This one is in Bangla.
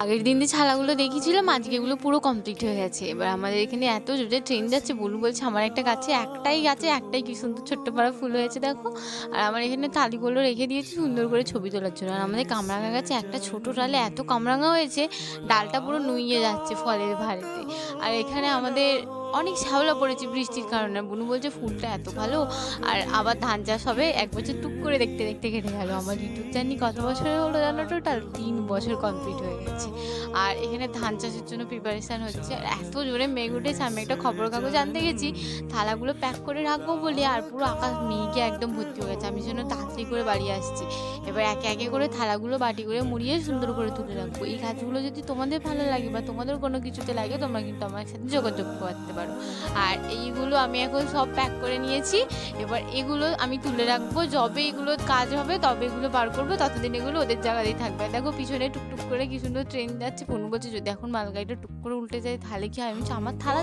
আগের দিন যে ছালাগুলো দেখিয়েছিলাম আজকে এগুলো পুরো কমপ্লিট হয়ে গেছে। এবার আমাদের এখানে এত জোরে ট্রেন যাচ্ছে, বুলু বলছে আমার একটা গাছে একটাই কি সুন্দর ছোট্ট পাড়া ফুল হয়েছে দেখো। আর আমার এখানে থালিগুলো রেখে দিয়েছি সুন্দর করে ছবি তোলার জন্য। আর আমাদের কামরাঙা গাছে একটা ছোট ডালে এত কামরাঙা হয়েছে, ডালটা পুরো নুইয়ে যাচ্ছে ফলের ভারেতে। আর এখানে আমাদের অনেক শ্যাওলা পড়েছে বৃষ্টির কারণে। বুনু বলছে ফুলটা এত ভালো, আর আবার ধান চাষ হবে। ১ বছর টুক করে দেখতে দেখতে কেটে গেল। আমার ইউটিউব জার্নি কত বছরের হলো জানো? টোটাল ৩ বছর কমপ্লিট হয়ে গেছে। আর এখানে ধান চাষের জন্য প্রিপারেশন হচ্ছে। আর এত জোরে মেঘ উঠেছে, আমি একটা খবরের কাগজ আনতে গেছি থালাগুলো প্যাক করে রাখবো বলে, আর পুরো আকাশ মেঘে একদম ভর্তি হয়ে গেছে। আমি জন্য তাড়াতাড়ি করে বাড়ি আসছি। এবার একে একে করে থালাগুলো বাটি করে মুড়িয়ে সুন্দর করে তুলে রাখবো। এই কাজগুলো যদি তোমাদের ভালো লাগে বা তোমাদের কোনো কিছুতে লাগে, তোমরা কিন্তু আমার সাথে যোগাযোগ করতে পারো। আর এইগুলো আমি এখন সব প্যাক করে নিয়েছি। এবার এগুলো আমি তুলে রাখবো, যবে এগুলোর কাজ হবে তবে এগুলো বার করবো, ততদিন এগুলো ওদের জায়গাতেই থাকবে। দেখো পিছনে টুকটুক করে কি সুন্দর ট্রেন যাচ্ছে। ফোন বলছে যদি এখন মালগাড়িটা টুক করে উল্টে যায় তাহলে কি হয়? আমি বলছি, আমার থালা